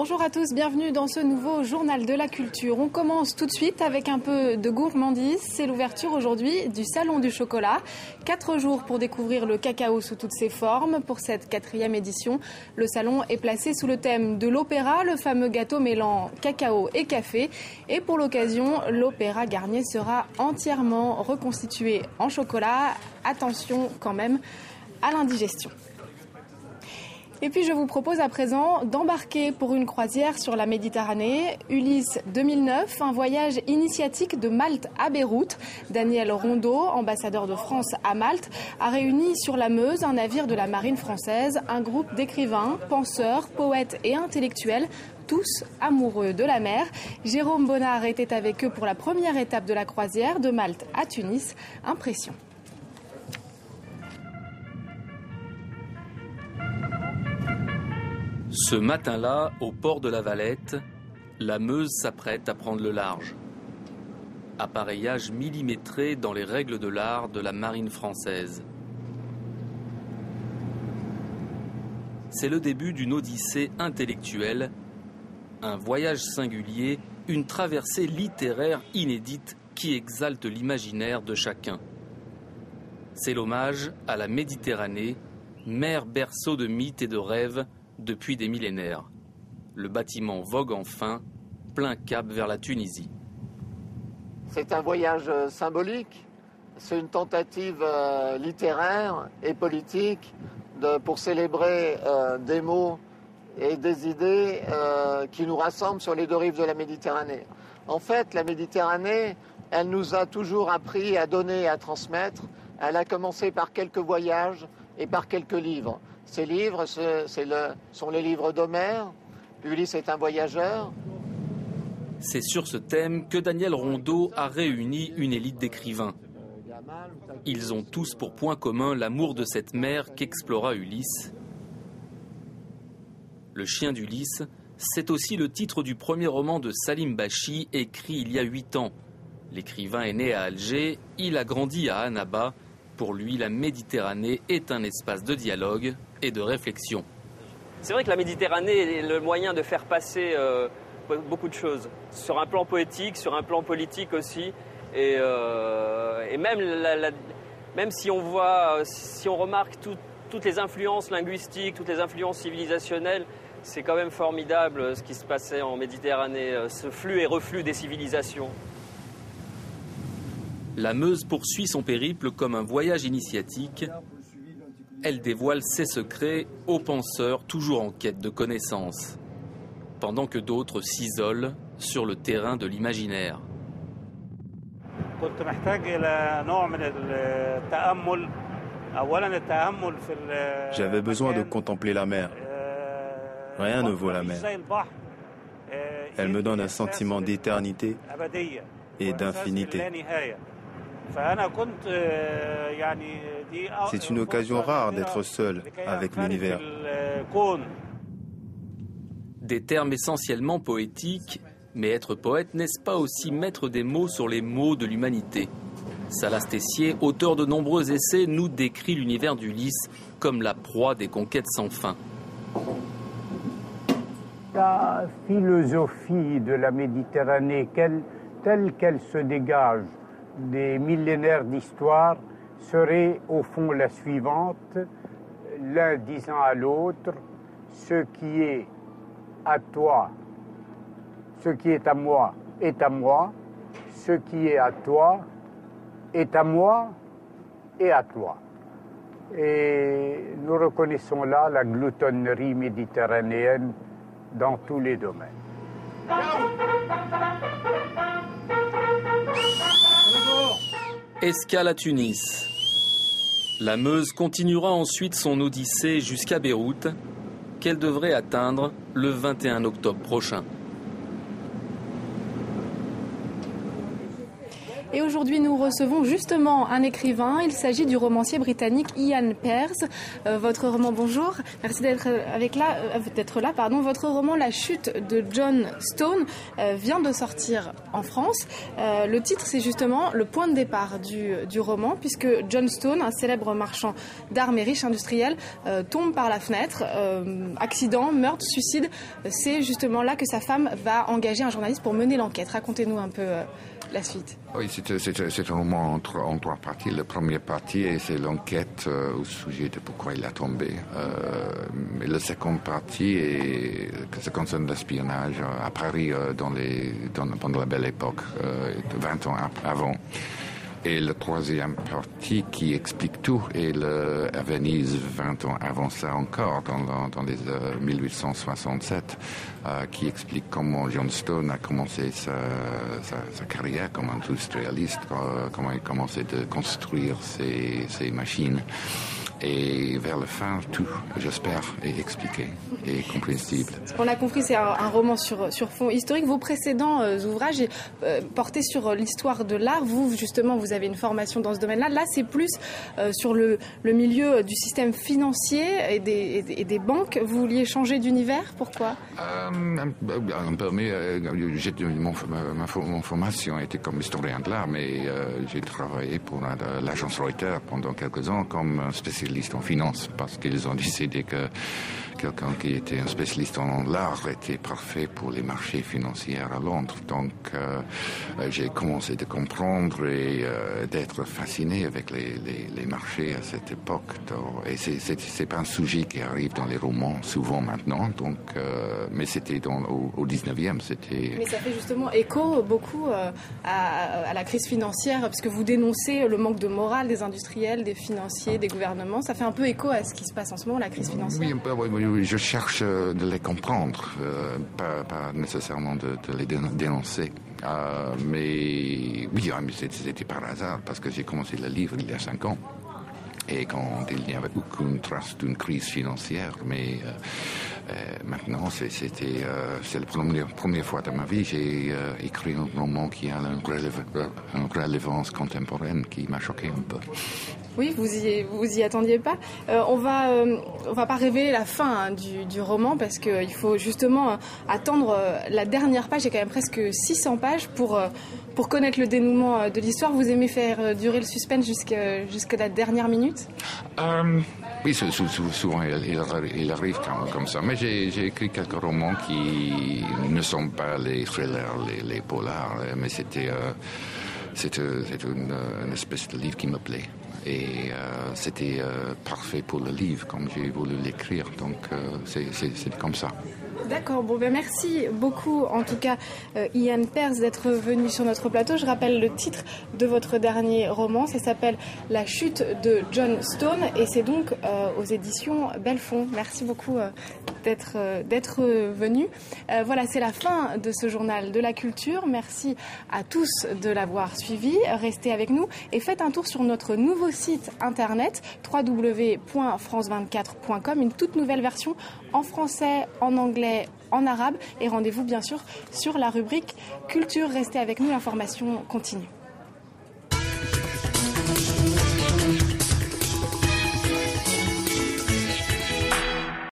Bonjour à tous, bienvenue dans ce nouveau journal de la culture. On commence tout de suite avec un peu de gourmandise. C'est l'ouverture aujourd'hui du Salon du chocolat. 4 jours pour découvrir le cacao sous toutes ses formes. Pour cette 4e édition, le salon est placé sous le thème de l'opéra, le fameux gâteau mêlant cacao et café. Et pour l'occasion, l'opéra Garnier sera entièrement reconstitué en chocolat. Attention quand même à l'indigestion. Et puis je vous propose à présent d'embarquer pour une croisière sur la Méditerranée. Ulysse 2009, un voyage initiatique de Malte à Beyrouth. Daniel Rondeau, ambassadeur de France à Malte, a réuni sur la Meuse un navire de la marine française, un groupe d'écrivains, penseurs, poètes et intellectuels, tous amoureux de la mer. Jérôme Bonnard était avec eux pour la première étape de la croisière de Malte à Tunis. Impression. Ce matin-là, au port de la Valette, la Meuse s'apprête à prendre le large. Appareillage millimétré dans les règles de l'art de la marine française. C'est le début d'une odyssée intellectuelle, un voyage singulier, une traversée littéraire inédite qui exalte l'imaginaire de chacun. C'est l'hommage à la Méditerranée, mer berceau de mythes et de rêves, depuis des millénaires. Le bâtiment vogue enfin, plein cap vers la Tunisie. C'est un voyage symbolique, c'est une tentative littéraire et politique pour célébrer des mots et des idées qui nous rassemblent sur les 2 rives de la Méditerranée. En fait, la Méditerranée, elle nous a toujours appris à donner et à transmettre. Elle a commencé par quelques voyages et par quelques livres. Ces livres sont les livres d'Homère. Ulysse est un voyageur. C'est sur ce thème que Daniel Rondeau a réuni une élite d'écrivains. Ils ont tous pour point commun l'amour de cette mer qu'explora Ulysse. Le chien d'Ulysse, c'est aussi le titre du premier roman de Salim Bachi, écrit il y a 8 ans. L'écrivain est né à Alger, il a grandi à Annaba. Pour lui, la Méditerranée est un espace de dialogue et de réflexion. C'est vrai que la Méditerranée est le moyen de faire passer beaucoup de choses, sur un plan poétique, sur un plan politique aussi. Et même si on voit, si on remarque toutes les influences linguistiques, toutes les influences civilisationnelles, c'est quand même formidable ce qui se passait en Méditerranée, ce flux et reflux des civilisations. La Meuse poursuit son périple comme un voyage initiatique. Elle dévoile ses secrets aux penseurs toujours en quête de connaissances, pendant que d'autres s'isolent sur le terrain de l'imaginaire. J'avais besoin de contempler la mer. Rien ne vaut la mer. Elle me donne un sentiment d'éternité et d'infinité. C'est une occasion rare d'être seul avec l'univers. Des termes essentiellement poétiques, mais être poète, n'est-ce pas aussi mettre des mots sur les mots de l'humanité? Salas Tessier, auteur de nombreux essais, nous décrit l'univers d'Ulysse comme la proie des conquêtes sans fin. La philosophie de la Méditerranée, telle qu'elle se dégage des millénaires d'histoire, serait au fond la suivante, l'un disant à l'autre, ce qui est à toi, ce qui est à moi est à moi, ce qui est à toi est à moi et à toi. Et nous reconnaissons là la gloutonnerie méditerranéenne dans tous les domaines. Escale à Tunis. La Meuse continuera ensuite son odyssée jusqu'à Beyrouth, qu'elle devrait atteindre le 21 octobre prochain. Et aujourd'hui, nous recevons justement un écrivain. Il s'agit du romancier britannique Ian Pearce. Votre roman, bonjour. Merci d'être là. Votre roman La chute de John Stone vient de sortir en France. Le titre, c'est justement le point de départ du roman, puisque John Stone, un célèbre marchand d'armes et riche industriel, tombe par la fenêtre. Accident, meurtre, suicide. C'est justement là que sa femme va engager un journaliste pour mener l'enquête. Racontez-nous un peu la suite. Oui, c'est un roman en trois parties. La première partie, c'est l'enquête au sujet de pourquoi il a tombé. Mais la seconde partie, ça concerne l'espionnage à Paris pendant la Belle Époque, 20 ans avant. Et la troisième partie qui explique tout est à Venise 20 ans avant ça encore, dans les 1867, qui explique comment John Stone a commencé sa carrière comme industrialiste, comment il a commencé de construire ses machines. Et vers la fin, tout, j'espère, est expliqué et compréhensible. Ce qu'on a compris, c'est un roman sur fond historique. Vos précédents ouvrages portaient sur l'histoire de l'art. Vous, justement, vous avez une formation dans ce domaine-là. Là, c'est plus sur le milieu du système financier et des banques. Vous vouliez changer d'univers. Pourquoi ? Un peu, mais mon formation était comme historien de l'art, mais j'ai travaillé pour l'agence Reuters pendant quelques ans comme spécialiste en finance, parce qu'ils ont décidé que quelqu'un qui était un spécialiste en l'art était parfait pour les marchés financiers à Londres. Donc j'ai commencé à comprendre et d'être fasciné avec les marchés à cette époque. Et c'est pas un sujet qui arrive dans les romans souvent maintenant, donc, mais c'était au 19e. Mais ça fait justement écho beaucoup à la crise financière, parce que vous dénoncez le manque de morale des industriels, des financiers, des gouvernements. Ça fait un peu écho à ce qui se passe en ce moment, la crise financière. Oui, je cherche de les comprendre, pas nécessairement de les dénoncer. Mais oui, c'était par hasard, parce que j'ai commencé le livre il y a 5 ans. Et quand il n'y avait aucune trace d'une crise financière, mais maintenant, c'est la première fois de ma vie que j'ai écrit un roman qui a une relevance contemporaine qui m'a choqué un peu. Oui, vous y attendiez pas. On va pas révéler la fin du roman, parce qu'il faut justement attendre la dernière page. Il y a quand même presque 600 pages pour connaître le dénouement de l'histoire. Vous aimez faire durer le suspense jusqu'à la dernière minute ? Oui, souvent il arrive comme ça. Mais j'ai écrit quelques romans qui ne sont pas les thrillers, les polars, mais c'était une espèce de livre qui me plaît. Et c'était parfait pour le livre, comme j'ai voulu l'écrire. Donc c'est comme ça. D'accord, merci beaucoup en tout cas Ian Pearce d'être venu sur notre plateau. Je rappelle le titre de votre dernier roman, ça s'appelle La chute de John Stone et c'est donc aux éditions Belfond. Merci beaucoup d'être venu. Voilà, c'est la fin de ce journal de la culture. Merci à tous de l'avoir suivi. Restez avec nous et faites un tour sur notre nouveau site internet www.france24.com, une toute nouvelle version en français, en anglais, en arabe et rendez-vous bien sûr sur la rubrique culture. Restez avec nous, l'information continue.